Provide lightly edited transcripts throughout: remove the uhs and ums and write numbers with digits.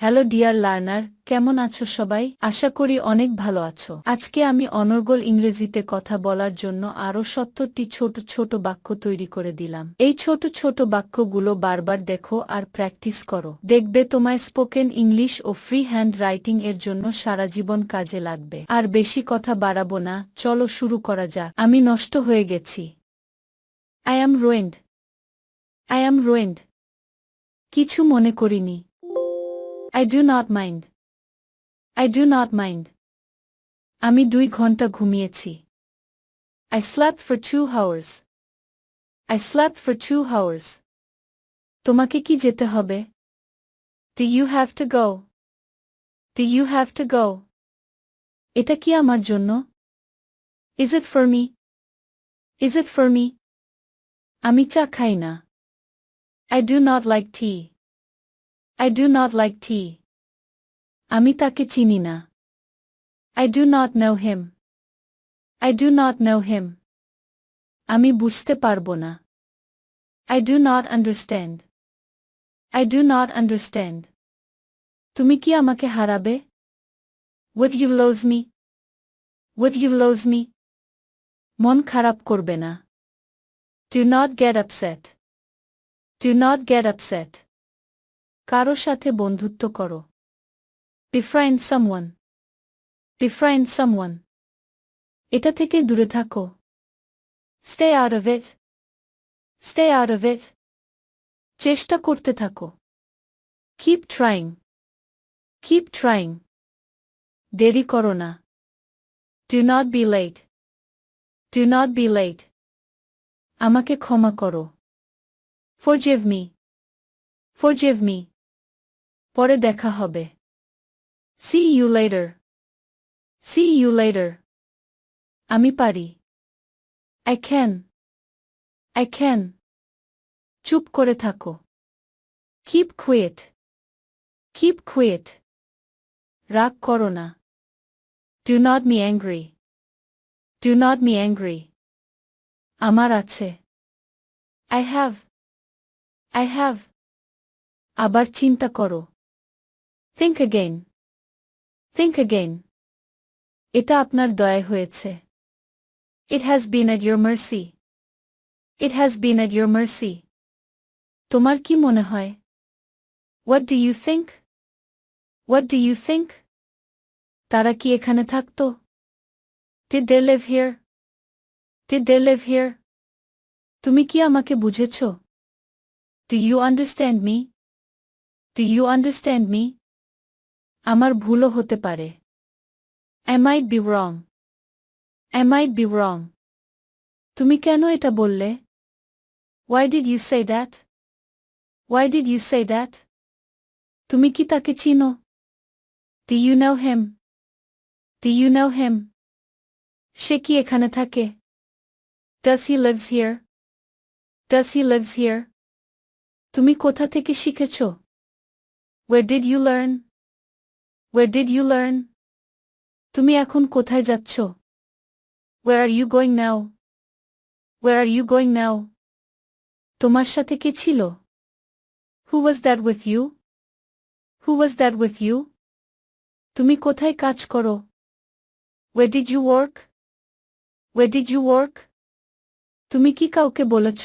Hello dear learner, কেমন আছো সবাই? আশা করি অনেক ভালো আছো। আজকে আমি অনর্গল ইংরেজিতে কথা বলার জন্য আরও ৭০টি ছোট ছোট বাক্য তৈরি করে দিলাম। এই ছোট ছোট বাক্যগুলো বারবার দেখো আর প্র্যাকটিস করো। দেখবে তোমায় স্পোকেন ইংলিশ ও ফ্রি হ্যান্ড রাইটিং এর জন্য সারা জীবন কাজে লাগবে। আর বেশি কথা বাড়াবো না, চলো শুরু করা যাক। আমি নষ্ট হয়ে গেছি। I am ruined. I am ruined. কিছু মনে করিনি। I do not mind. I do not mind. আমি 2 ঘন্টা ঘুমিয়েছি। I slept for 2 hours. I slept for 2 hours. তোমাকে কি যেতে হবে? Do you have to go? Do you have to go? এটা কি আমার জন্য? Is it for me? Is it for me? আমি চা খাই না। I do not like tea. I do not like tea. আমি তাকে চিনি না। I do not know him. I do not know him. আমি বুঝতে পারবো না। I do not understand. I do not understand. তুমি কি আমাকে হারাবে? Would you lose me? Would you lose me? মন খারাপ করবে না। Do not get upset. Do not get upset. কারো সাথে বন্ধুত্ব করো। Befriend someone. Befriend someone. এটা থেকে দূরে থাকো। Stay out of it. Stay out of it. চেষ্টা করতে থাকো। Keep trying. Keep trying. দেরি করো না। Do not be late. Do not be late. আমাকে ক্ষমা করো। Forgive me. Forgive me. পরে দেখা হবে। See you later. See you later. আমি পারি। I can. I can. চুপ করে থাকো। Keep quiet. Keep quiet. রাগ করো না। Do not be angry. Do not be angry. আমার আছে। I have. I have. আবার চিন্তা করো। Think again. Think again. এটা আপনার দয়ায় হয়েছে। It has been at your mercy. It has been at your mercy. তোমার কি মনে হয়? What do you think? What do you think? তারা কি এখানে থাকতো? Did they live here? Did they live here? তুমি কি আমাকে বুঝেছো? Do you understand me? Do you understand me? আমার ভুলও হতে পারে। I might be wrong. I might be wrong. তুমি কেন এটা বললে? Why did you say that? Why did you say that? তুমি কি তাকে চিনো? Do you know him? Do you know him? সে কি এখানে থাকে? Does he lives here? Does he lives here? তুমি কোথা থেকে শিখেছো? Where did you learn? Where did you learn? তুমি এখন কোথায় যাচ্ছ? Where are you going now? Where are you going now? তোমার সাথে কে ছিল? Who was that with you? Who was that with you? তুমি কোথায় কাজ করো? Where did you work? Where did you work? তুমি কি কাউকে বলেছ?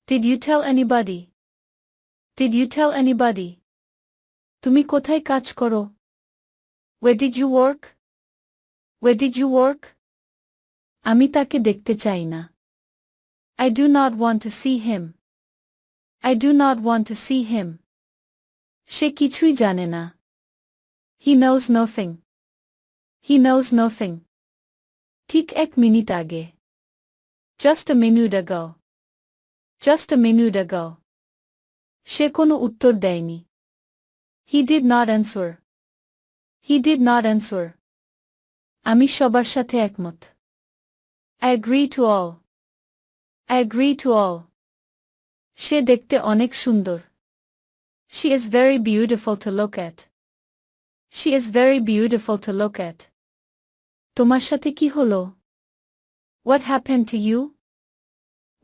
Did you tell anybody? Did you tell anybody? তুমি কোথায় কাজ করো? Where did you work? Where did you work? আমি তাকে দেখতে চাই না। I do not want to see him. I do not want to see him. সে কিছুই জানে না। He knows nothing. He knows nothing. ঠিক 1 মিনিট আগে। Just a minute ago. Just a minute ago. সে কোনো উত্তর দেয়নি। He did not answer. He did not answer. আমি সবার সাথে একমত। I agree to all. I agree to all. সে দেখতে অনেক সুন্দর। She is very beautiful to look at. She is very beautiful to look at. তোমার সাথে কি হলো? What happened to you?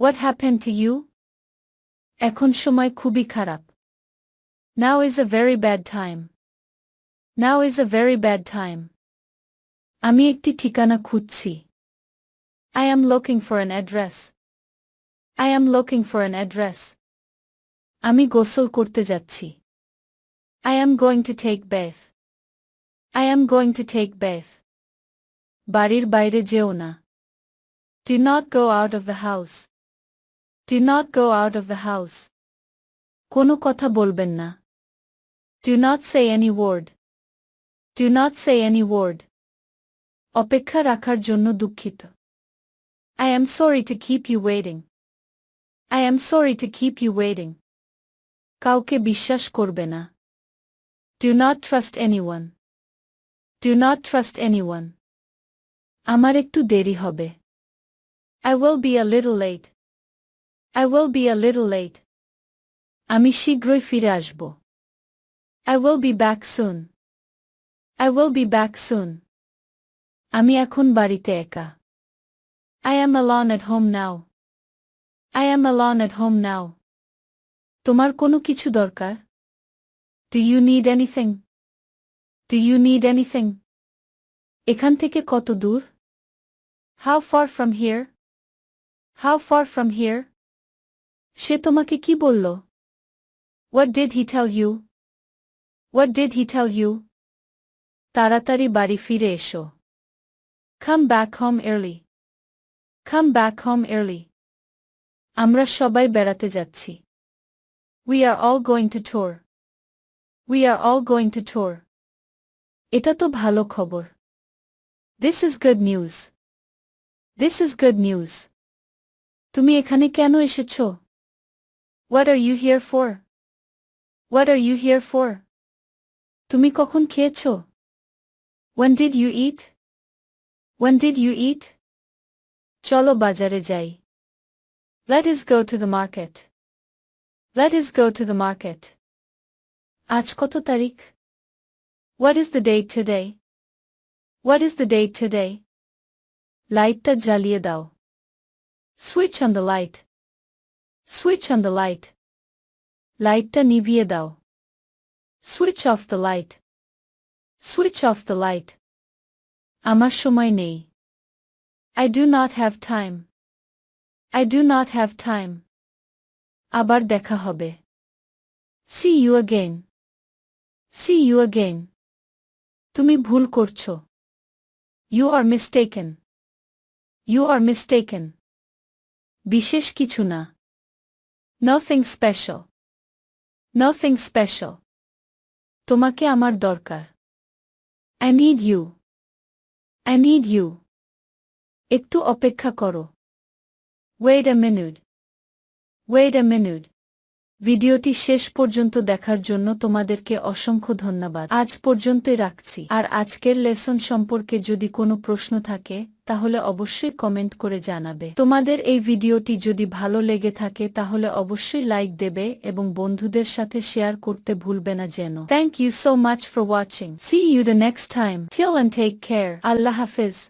What happened to you? এখন সময় খুবই খারাপ। Now is a very bad time. Now is a very bad time. আমি একটি ঠিকানা খুঁজছি. I am looking for an address. I am looking for an address. আমি গোসল করতে যাচ্ছি. I am going to take bath. I am going to take bath. বাড়ির বাইরে যেও না. Do not go out of the house. Do not go out of the house. কোনো কথা বলবেন না. Do not say any word. Do not say any word. অপেক্ষা রাখার জন্য দুঃখিত. I am sorry to keep you waiting. I am sorry to keep you waiting. কাউকে বিশ্বাস করবে না. Do not trust anyone. Do not trust anyone. আমার একটু দেরি হবে. I will be a little late. I will be a little late. আমি শীঘ্রই ফিরে আসব. I will be back soon. I will be back soon. আমি এখন বাড়িতে একা. I am alone at home now. I am alone at home now. তোমার কোনো কিছু দরকার? Do you need anything? Do you need anything? এখান থেকে কত দূর? How far from here? How far from here? সে তোমাকে কি বলল? What did he tell you? What did he tell you? তাড়াতাড়ি বাড়ি ফিরে এসো. Come back home early. Come back home early. আমরা সবাই বেড়াতে যাচ্ছি. We are all going to tour. We are all going to tour. এটা তো ভালো খবর. This is good news. This is good news. তুমি এখানে কেন এসেছো? What are you here for? What are you here for? তুমি কখন খেয়েছো? When did you eat? When did you eat? চলো বাজারে যাই. Let us go to the market. Let us go to the market. আজ কত তারিখ? What is the date today? What is the date today? লাইটটা জ্বালিয়ে দাও. Switch on the light. Switch on the light. লাইটটা নিভিয়ে দাও. Switch off the light. Switch off the light. আমার সময় নেই. I do not have time. I do not have time. আবার দেখা হবে. See you again. See you again. তুমি ভুল করছো. You are mistaken. You are mistaken. বিশেষ কিছু না. Nothing special. Nothing special. তোমাকে আমার দরকার. I need you. I need you. একটু অপেক্ষা করো. Wait a minute. Wait a minute. ভিডিওটি শেষ পর্যন্ত দেখার জন্য তোমাদেরকে অসংখ্য ধন্যবাদ. আজ পর্যন্তই রাখছি. আর আজকের লেসন সম্পর্কে যদি কোনো প্রশ্ন থাকে তাহলে অবশ্যই কমেন্ট করে জানাবে. তোমাদের এই ভিডিওটি যদি ভালো লেগে থাকে তাহলে অবশ্যই লাইক দেবে এবং বন্ধুদের সাথে শেয়ার করতে ভুলবে না যেন. Thank you so much for watching. See you the next time. Till and take care. আল্লাহ হাফেজ.